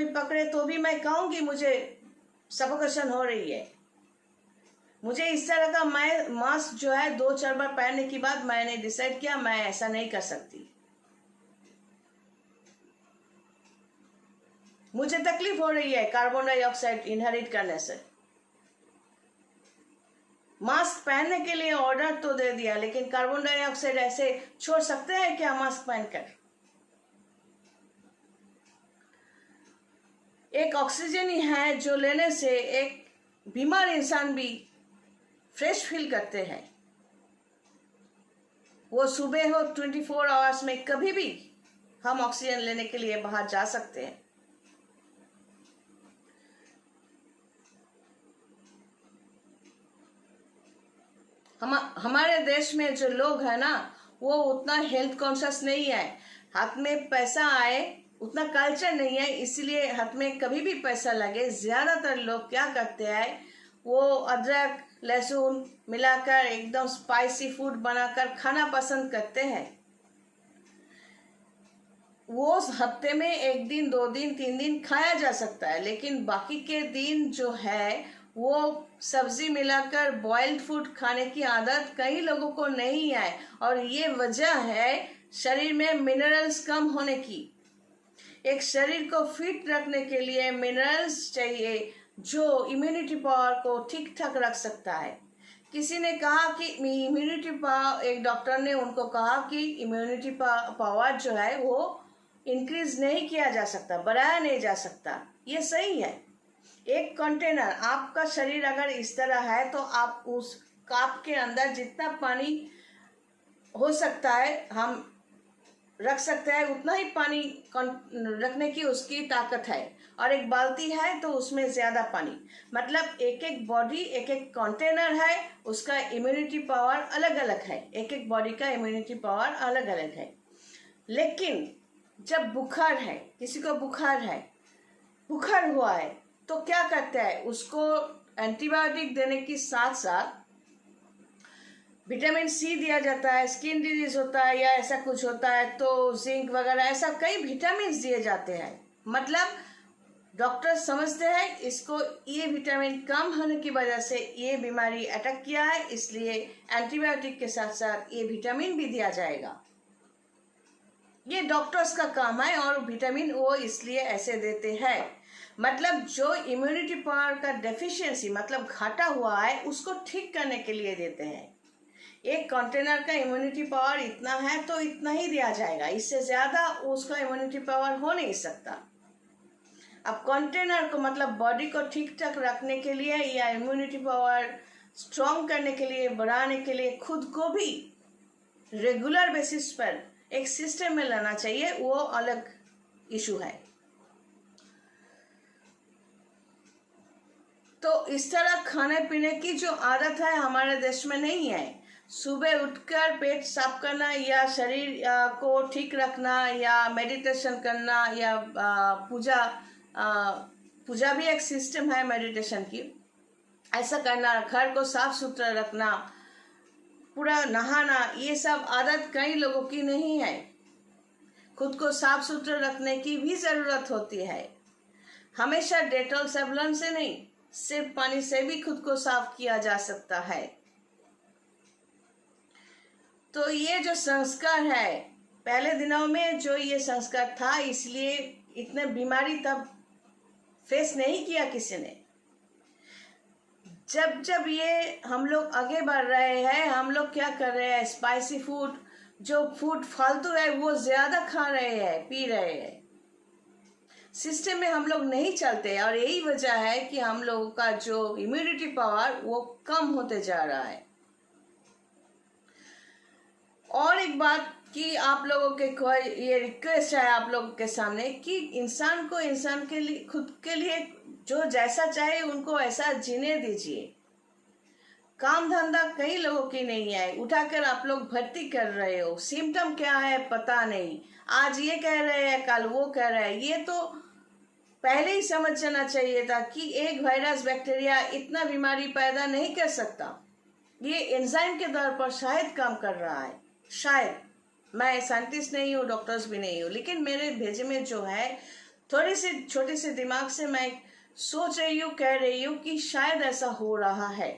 पकड़े तो भी मैं कहूँगी मुझे सफोकेशन हो रही है। मुझे इस तरह का मैं मास्क जो है 2-4 बार पहनने के बाद मैंने डिसाइड किया मैं ऐसा नहीं कर सकती। मुझे तकलीफ हो रही है कार्बन डाइऑक्साइड इनहेरिट करने से। मास्क पहनने के लिए ऑर्डर तो दे दिया, लेकिन कार्बन डाइऑक्साइड ऐसे छोड़ सकते हैं क्या मास्क पहनकर? एक ऑक्सीजन ही है जो लेने से एक बीमार इंसान भी फ्रेश फील करते हैं। वो सुबह हो 24 आवर्स में कभी भी हम ऑक्सीजन लेने के लिए बाहर जा सकते हैं। हमारे देश में जो लोग हैं ना, वो उतना हेल्थ कॉन्शियस नहीं है। हाथ में पैसा आए उतना कल्चर नहीं है, इसलिए हाथ में कभी भी पैसा लगे ज्यादातर लोग क्या करते हैं, वो अदरक लहसुन मिलाकर एकदम स्पाइसी फूड बनाकर खाना पसंद करते हैं। वो हफ्ते में 1 दिन 2 दिन 3 दिन खाया जा सकता है, लेकिन बाकी के दिन जो है वो सब्जी मिलाकर बॉइल्ड फूड खाने की आदत कई लोगों को नहीं है, और ये वजह है शरीर में मिनरल्स कम होने की। एक शरीर को फिट रखने के लिए मिनरल्स चाहिए जो इम्यूनिटी पावर को ठीक ठाक रख सकता है। किसी ने कहा कि इम्यूनिटी पावर, एक डॉक्टर ने उनको कहा कि इम्यूनिटी पावर जो है वो इंक्रीज नहीं किया जा सकता, बढ़ाया नहीं जा सकता। ये सही है। एक कंटेनर, आपका शरीर अगर इस तरह है तो आप उस कप के अंदर जितना पानी हो सकता है हम रख सकते हैं, उतना ही पानी रखने की उसकी ताकत है। और एक बाल्टी है तो उसमें ज्यादा पानी, मतलब एक एक बॉडी एक एक कंटेनर है, उसका इम्यूनिटी पावर अलग अलग है। एक एक बॉडी का इम्यूनिटी पावर अलग अलग है। लेकिन जब बुखार है, किसी को बुखार हुआ है तो क्या करते हैं, उसको एंटीबायोटिक देने के साथ साथ विटामिन सी दिया जाता है। स्किन डिजीज होता है या ऐसा कुछ होता है तो जिंक वगैरह ऐसा कई विटामिन दिए जाते हैं। मतलब डॉक्टर समझते हैं इसको ये विटामिन कम होने की वजह से ये बीमारी अटैक किया है, इसलिए एंटीबायोटिक के साथ साथ ये विटामिन भी दिया जाएगा। ये डॉक्टर्स का काम है, और विटामिन वो इसलिए ऐसे देते हैं। मतलब जो इम्यूनिटी पावर का डेफिशिएंसी, मतलब घाटा हुआ है, उसको ठीक करने के लिए देते हैं। एक कंटेनर का इम्यूनिटी पावर इतना है तो इतना ही दिया जाएगा, इससे ज्यादा उसका इम्यूनिटी पावर हो नहीं सकता। अब कंटेनर को मतलब बॉडी को ठीक ठाक रखने के लिए या इम्यूनिटी पावर स्ट्रॉन्ग करने के लिए, बढ़ाने के लिए खुद को भी रेगुलर बेसिस पर एक सिस्टम में लाना चाहिए, वो अलग इशू है। तो इस तरह खाने पीने की जो आदत है हमारे देश में नहीं है। सुबह उठकर पेट साफ करना या शरीर को ठीक रखना या मेडिटेशन करना या पूजा भी एक सिस्टम है मेडिटेशन की, ऐसा करना, घर को साफ सुथरा रखना, पूरा नहाना, ये सब आदत कई लोगों की नहीं है। खुद को साफ सुथरा रखने की भी जरूरत होती है। हमेशा डेटॉल साबुन से नहीं, सिर्फ पानी से भी खुद को साफ किया जा सकता है। तो ये जो संस्कार है, पहले दिनों में जो ये संस्कार था, इसलिए इतने बीमारी तब फेस नहीं किया किसी ने। जब जब ये हम लोग आगे बढ़ रहे हैं, हम लोग क्या कर रहे हैं, स्पाइसी फूड, जो फूड फालतू है वो ज्यादा खा रहे हैं, पी रहे हैं। सिस्टम में हम लोग नहीं चलते, और यही वजह है कि हम लोगों का जो इम्यूनिटी पावर वो कम होते जा रहा है। और एक बात कि आप लोगों के ये रिक्वेस्ट है आप लोगों के सामने कि इंसान को इंसान के लिए, खुद के लिए जो जैसा चाहे उनको ऐसा जीने दीजिए। काम धंधा कई लोगों की नहीं है, उठाकर आप लोग भर्ती कर रहे हो। सिम्टम क्या है पता नहीं, आज ये कह रहे हैं कल वो कह रहे हैं। ये तो पहले ही समझ जाना चाहिए था कि एक वायरस बैक्टीरिया इतना बीमारी पैदा नहीं कर सकता। ये एंजाइम के दौर पर शायद काम कर रहा है, शायद। मैं साइंटिस्ट नहीं हूँ, डॉक्टर्स भी नहीं हूँ, लेकिन मेरे भेजे में जो है थोड़ी सी छोटी सी दिमाग से मैं सोच रही हूँ, कह रही हूँ कि शायद ऐसा हो रहा है।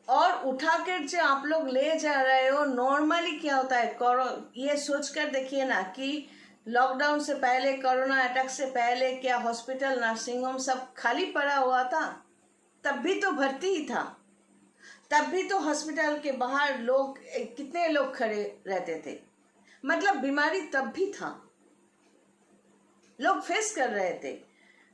और उठा कर जो आप लोग ले जा रहे हो, नॉर्मली क्या होता है, ये सोचकर देखिए ना कि लॉकडाउन से पहले, कोरोना अटैक से पहले क्या हॉस्पिटल, नर्सिंग होम सब खाली पड़ा हुआ था? तब भी तो भर्ती ही था, तब भी तो हॉस्पिटल के बाहर लोग, कितने लोग खड़े रहते थे। मतलब बीमारी तब भी था, लोग फेस कर रहे थे।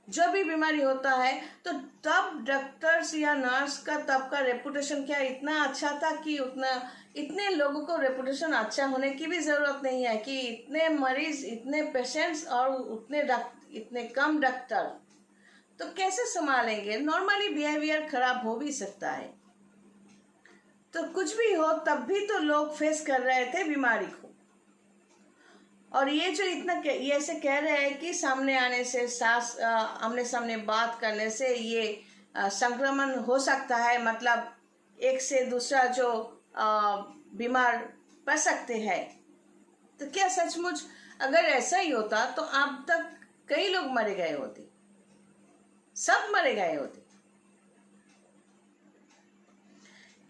जो भी बीमारी होता है तो तब डॉक्टर्स या नर्स का तब का रेपुटेशन क्या इतना अच्छा था कि उतना, इतने लोगों को रेपुटेशन अच्छा होने की भी जरूरत नहीं है कि इतने मरीज, इतने पेशेंट्स और इतने कम डॉक्टर, तो कैसे संभालेंगे? नॉर्मली बिहेवियर खराब हो भी सकता है। तो कुछ भी हो, तब भी तो लोग फेस कर रहे थे बीमारी को। और ये जो इतना ये ऐसे कह रहे हैं कि सामने आने से, आमने सामने बात करने से ये संक्रमण हो सकता है, मतलब एक से दूसरा जो बीमार पड़ सकते हैं। तो क्या सचमुच अगर ऐसा ही होता तो अब तक कई लोग मरे गए होते, सब मरे गए होते।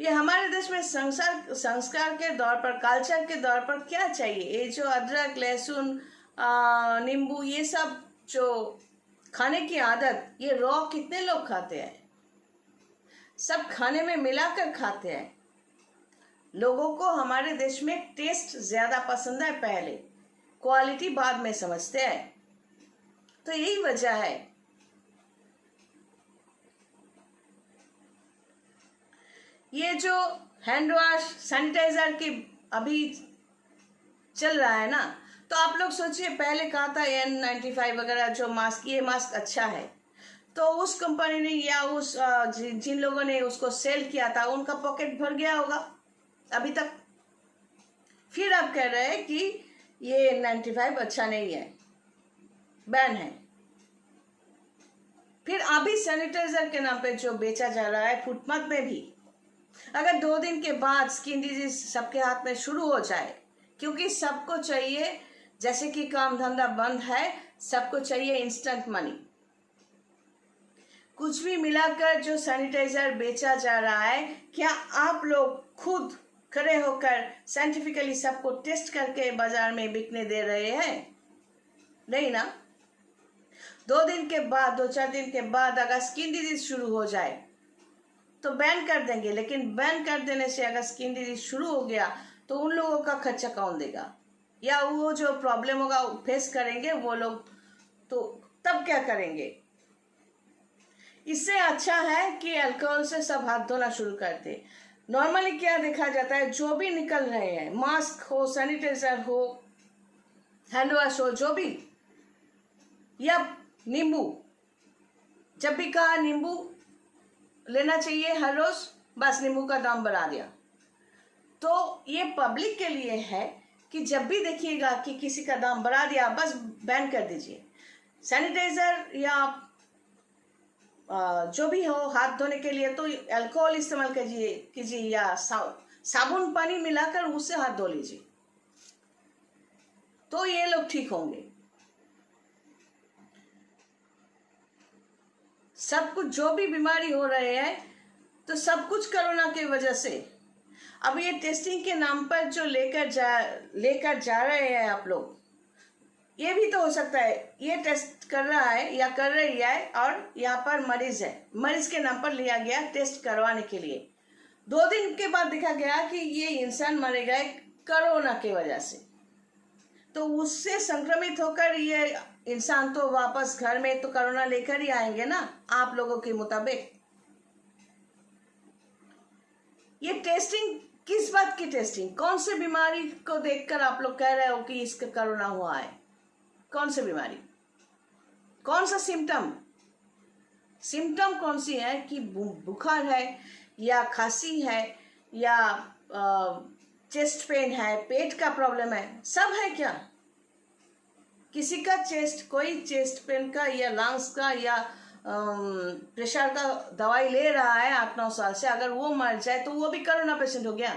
ये हमारे देश में संस्कार के दौर पर, कल्चर के दौर पर क्या चाहिए? ये जो अदरक, लहसुन, नींबू, ये सब जो खाने की आदत, ये रॉ कितने लोग खाते हैं? सब खाने में मिलाकर खाते हैं। लोगों को हमारे देश में टेस्ट ज्यादा पसंद है, पहले क्वालिटी बाद में समझते हैं। तो यही वजह है। ये जो हैंड वॉश, सैनिटाइजर की अभी चल रहा है ना, तो आप लोग सोचिए, पहले कहा था N95 वगैरह जो मास्क, ये मास्क अच्छा है, तो उस कंपनी ने या उस जिन लोगों ने उसको सेल किया था, उनका पॉकेट भर गया होगा अभी तक। फिर अब कह रहे हैं कि ये N95 अच्छा नहीं है, बैन है। फिर अभी सैनिटाइजर के नाम पे जो बेचा जा रहा है फुटपाथ में भी, अगर 2 दिन के बाद स्किन डिजीज सबके हाथ में शुरू हो जाए, क्योंकि सबको चाहिए, जैसे कि काम धंधा बंद है, सबको चाहिए इंस्टेंट मनी। कुछ भी मिलाकर जो सैनिटाइजर बेचा जा रहा है, क्या आप लोग खुद खड़े होकर साइंटिफिकली सबको टेस्ट करके बाजार में बिकने दे रहे हैं? नहीं ना। 2 दिन के बाद, 2-4 दिन के बाद अगर स्किन डिजीज शुरू हो जाए तो बैन कर देंगे, लेकिन बैन कर देने से अगर स्किन डिजीज शुरू हो गया तो उन लोगों का खर्चा कौन देगा? या वो जो प्रॉब्लम होगा फेस करेंगे वो लोग, तो तब क्या करेंगे? इससे अच्छा है कि अल्कोहल से सब हाथ धोना शुरू कर दे। नॉर्मली क्या देखा जाता है, जो भी निकल रहे हैं, मास्क हो, सैनिटाइजर हो, हैंड वॉश हो, जो भी, या नींबू, जब भी कहा नींबू लेना चाहिए हर रोज, बस नींबू का दाम बढ़ा दिया। तो ये पब्लिक के लिए है कि जब भी देखिएगा कि किसी का दाम बढ़ा दिया, बस बैन कर दीजिए। सैनिटाइजर या जो भी हो हाथ धोने के लिए तो अल्कोहल इस्तेमाल कीजिए या साबुन पानी मिलाकर उससे हाथ धो लीजिए, तो ये लोग ठीक होंगे। सब कुछ जो भी बीमारी हो रहे हैं तो सब कुछ कोरोना की वजह से। अब ये टेस्टिंग के नाम पर जो लेकर जा रहे हैं आप लोग, ये भी तो हो सकता है ये टेस्ट कर रहा है या कर रही है और यहाँ पर मरीज है, मरीज के नाम पर लिया गया टेस्ट करवाने के लिए। 2 दिन के बाद देखा गया कि ये इंसान मरे गए कोरोना की वजह से, तो उससे संक्रमित होकर ये इंसान तो वापस घर में तो कोरोना लेकर ही आएंगे ना, आप लोगों के मुताबिक। ये टेस्टिंग किस बात की टेस्टिंग? कौन से बीमारी को देखकर आप लोग कह रहे हो कि इसका कोरोना हुआ है? कौन सी बीमारी, कौन सा सिम्टम कौन सी है? कि बुखार है या खांसी है या चेस्ट पेन है, पेट का प्रॉब्लम है, सब है क्या? किसी का कोई चेस्ट पेन का या लंग्स का या प्रेशर का दवाई ले रहा है 8-9 साल से, अगर वो मर जाए तो वो भी कोरोना पेशेंट हो गया।